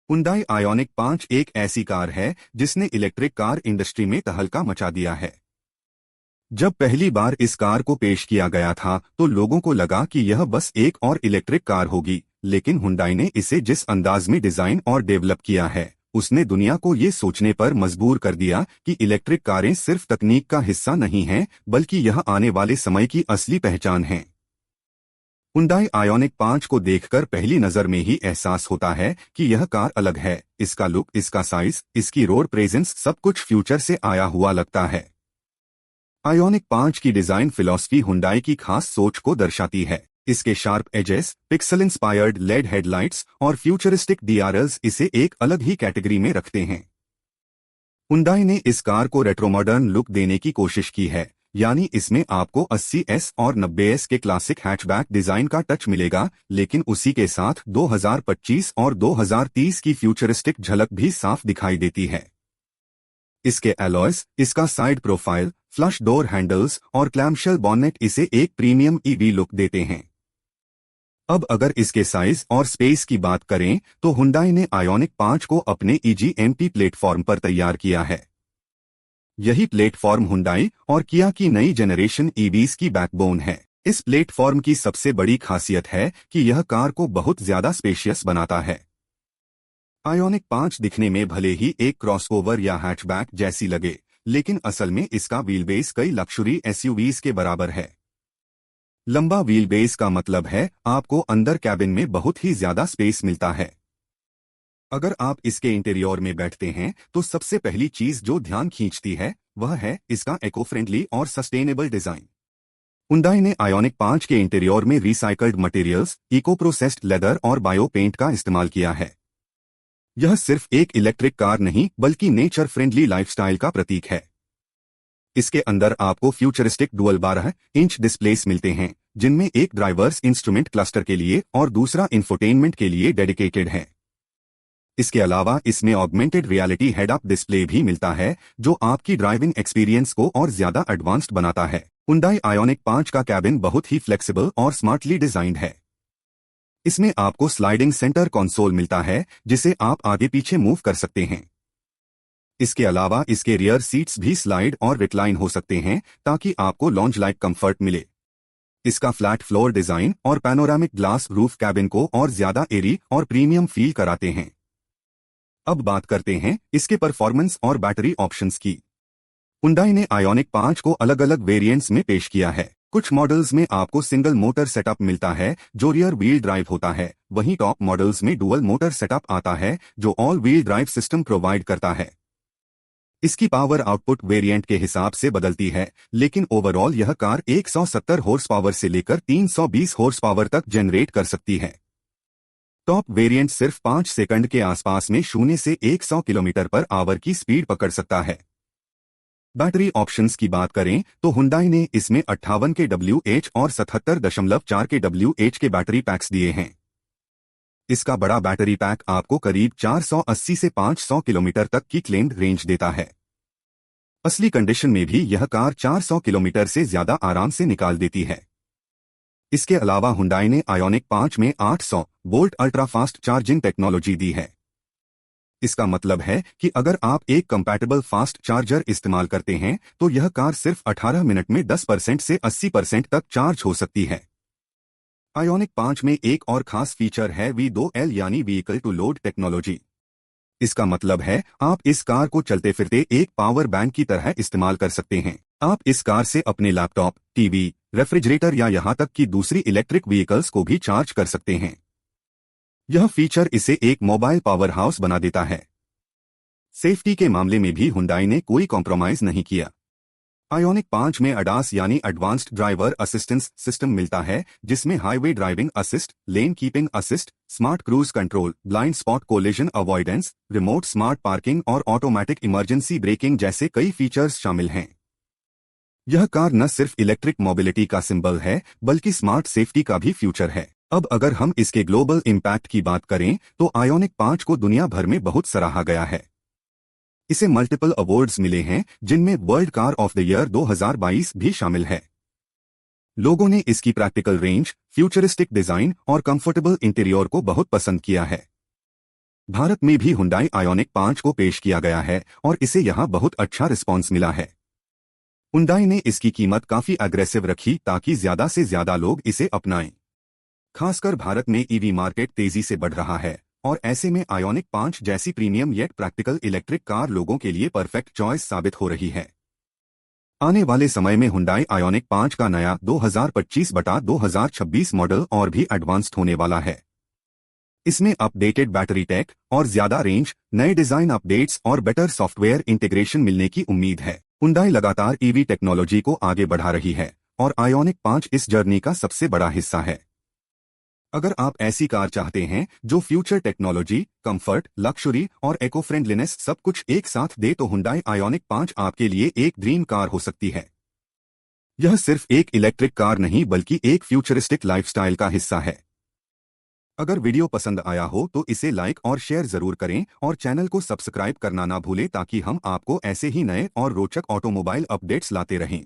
Hyundai ionic 5 एक ऐसी car है जिसने इलेक्ट्रिक कार इंडस्ट्री में तहलका मचा दिया है। जब पहली बार इस कार को पेश किया गया था तो लोगों को लगा कि यह बस एक और इलेक्ट्रिक कार होगी, लेकिन हुंडई ने इसे जिस अंदाज में डिजाइन और डेवलप किया है, उसने दुनिया को ये सोचने पर मजबूर कर दिया कि इलेक्ट्रिक कारें सिर्फ तकनीक का हिस्सा नहीं हैं, बल्कि यह आने वाले समय की असली पहचान है। हुंडई आयोनिक 5 को देखकर पहली नजर में ही एहसास होता है कि यह कार अलग है। इसका लुक, इसका साइज, इसकी रोड प्रेजेंस, सब कुछ फ्यूचर से आया हुआ लगता है। आयोनिक 5 की डिजाइन फिलॉसफी हुंडई की खास सोच को दर्शाती है। इसके sharp edges, pixel inspired LED headlights और फ्यूचरिस्टिक डीआरएल्स इसे एक अलग ही कैटेगरी में रखते हैं। हुंडई ने इस कार को रेट्रो मॉडर्न लुक देने की कोशिश की है, यानी इसमें आपको 80s और 90s के क्लासिक हैचबैक डिजाइन का टच मिलेगा, लेकिन उसी के साथ 2025 और 2030 की फ्यूचरिस्टिक झलक भी साफ दिखाई देती है। इसके एलॉयज, इसका side profile, flush door handles और क्लैमशेल बॉनेट इसे एक प्रीमियम ईवी लुक देते हैं। अब अगर इसके साइज और स्पेस की बात करें तो हुंडई ने आयोनिक 5 को अपने ईजीएमपी प्लेटफॉर्म पर तैयार किया है। यही प्लेटफॉर्म हुंडई और किया की नई जनरेशन ईवीज की बैकबोन है। इस प्लेटफॉर्म की सबसे बड़ी खासियत है कि यह कार को बहुत ज्यादा स्पेशियस बनाता है। आयोनिक 5 दिखने में भले ही एक क्रॉसओवर या हैचबैक जैसी लगे, लेकिन असल में इसका व्हीलबेस कई लक्जरी एसयूवीज के बराबर है। लंबा व्हीलबेस का मतलब है आपको अंदर कैबिन में बहुत ही ज्यादा स्पेस मिलता है। अगर आप इसके इंटीरियर में बैठते हैं तो सबसे पहली चीज जो ध्यान खींचती है वह है इसका इको फ्रेंडली और सस्टेनेबल डिजाइन। हुंडई ने आयोनिक 5 के इंटीरियर में recycled materials, eco processed leather और बायो पेंट का इस्तेमाल किया है। यह सिर्फ एक इलेक्ट्रिक कार नहीं बल्कि नेचर फ्रेंडली लाइफस्टाइल का प्रतीक है। इसके अंदर आपको फ्यूचरिस्टिक डुअल 12-इंच डिस्प्लेस मिलते हैं, जिनमें एक ड्राइवर्स इंस्ट्रूमेंट क्लस्टर के लिए और दूसरा इंफोटेनमेंट के लिए डेडिकेटेड है। इसके अलावा इसमें augmented reality head up display भी मिलता है, जो आपकी ड्राइविंग एक्सपीरियंस को और ज्यादा एडवांस्ड बनाता है। हुंडई आयोनिक 5 का कैबिन बहुत ही फ्लेक्सिबल और स्मार्टली डिजाइंड है। इसमें आपको स्लाइडिंग सेंटर कंसोल मिलता है, जिसे आप आगे पीछे मूव कर सकते हैं। इसके अलावा इसके रियर सीट्स भी स्लाइड और रिक्लाइन हो सकते हैं, ताकि आपको लॉन्ज लाइक कंफर्ट मिले। इसका फ्लैट फ्लोर डिजाइन और पैनोरामिक ग्लास रूफ कैबिन को और ज्यादा एरी और प्रीमियम फील कराते हैं। अब बात करते हैं इसके परफॉर्मेंस और बैटरी ऑप्शंस की। हुंडई ने आयोनिक 5 को अलग अलग वेरिएंट्स में पेश किया है। कुछ मॉडल्स में आपको सिंगल मोटर सेटअप मिलता है जो रियर व्हील ड्राइव होता है, वहीं टॉप मॉडल्स में डुअल मोटर सेटअप आता है जो all wheel drive system provide करता है। इसकी पावर आउटपुट वेरिएंट के हिसाब से बदलती है, लेकिन ओवरऑल यह कार 170 हॉर्स पावर से लेकर 320 हॉर्स पावर तक जनरेट कर सकती है। टॉप वेरिएंट सिर्फ 5 सेकंड के आसपास में 0 से 100 किलोमीटर पर आवर की स्पीड पकड़ सकता है। बैटरी ऑप्शंस की बात करें तो हुंडई ने इसमें 58 के WH और 77.4 के WH के बैटरी पैक्स दिए हैं। इसका बड़ा बैटरी पैक आपको करीब 480 से 500 किलोमीटर तक की क्लेम्ड रेंज देता है। असली कंडीशन में भी यह कार 400 किलोमीटर से ज्यादा आराम से निकाल देती है। इसके अलावा हुंडई ने आयोनिक 5 में 800 volt ultra fast charging technology दी है। इसका मतलब है कि अगर आप एक कंपैटिबल फास्ट चार्जर इस्तेमाल करते हैं तो यह कार सिर्फ 18 मिनट में 10% से 80% तक चार्ज हो सकती है। आयोनिक 5 में एक और खास फीचर है V2L यानी व्हीकल टू लोड टेक्नोलॉजी। इसका मतलब है आप इस कार को चलते फिरते एक पावर बैंक की तरह इस्तेमाल कर सकते हैं। आप इस कार से अपने लैपटॉप, टीवी, रेफ्रिजरेटर या यहां तक कि दूसरी इलेक्ट्रिक व्हीकल्स को भी चार्ज कर सकते हैं। यह फीचर इसे एक मोबाइल पावर हाउस बना देता है। सेफ्टी के मामले में भी हुंडई ने कोई कॉम्प्रोमाइज नहीं किया। आयोनिक 5 में ADAS यानी एडवांस्ड ड्राइवर असिस्टेंस सिस्टम मिलता है, जिसमें highway driving assist, lane keeping assist, smart cruise control, blind spot collision avoidance, remote smart parking और ऑटोमेटिक इमरजेंसी ब्रेकिंग जैसे कई फीचर्स शामिल हैं। यह कार न सिर्फ इलेक्ट्रिक मोबिलिटी का सिंबल है बल्कि स्मार्ट सेफ्टी का भी फ्यूचर है। अब अगर हम इसके ग्लोबल इम्पैक्ट की बात करें तो आयोनिक 5 को दुनिया भर में बहुत सराहा गया है। इसे मल्टीपल अवार्ड्स मिले हैं, जिनमें world car of the year 2022 भी शामिल है। लोगों ने इसकी प्रैक्टिकल रेंज, फ्यूचरिस्टिक डिजाइन और कंफर्टेबल इंटीरियर को बहुत पसंद किया है। भारत में भी हुंडई आयोनिक 5 को पेश किया गया है और इसे यहां बहुत अच्छा रिस्पॉन्स मिला है। हुंडई ने इसकी कीमत काफी अग्रेसिव रखी ताकि ज्यादा से ज्यादा लोग इसे अपनाएं। खासकर भारत में ईवी मार्केट तेजी से बढ़ रहा है और ऐसे में आयोनिक 5 जैसी premium yet practical electric car लोगों के लिए परफेक्ट चॉइस साबित हो रही है। आने वाले समय में हुंडई आयोनिक 5 का नया 2025/2026 मॉडल और भी एडवांस्ड होने वाला है। इसमें अपडेटेड बैटरी टेक और ज्यादा रेंज, नए डिजाइन अपडेट्स और बेटर सॉफ्टवेयर इंटीग्रेशन मिलने की उम्मीद है। हुंडई लगातार ईवी टेक्नोलॉजी को आगे बढ़ा रही है और आयोनिक 5 इस जर्नी का सबसे बड़ा हिस्सा है। अगर आप ऐसी कार चाहते हैं जो फ्यूचर टेक्नोलॉजी, कंफर्ट, लक्जरी और इको फ्रेंडलीनेस सब कुछ एक साथ दे तो हुंडई आयोनिक 5 आपके लिए एक ड्रीम कार हो सकती है। यह सिर्फ एक इलेक्ट्रिक कार नहीं बल्कि एक फ्यूचरिस्टिक लाइफस्टाइल का हिस्सा है। अगर वीडियो पसंद आया हो तो इसे लाइक और शेयर जरूर करें और चैनल को सब्सक्राइब करना ना भूलें ताकि हम आपको ऐसे ही नए और रोचक ऑटोमोबाइल अपडेट्स लाते रहें।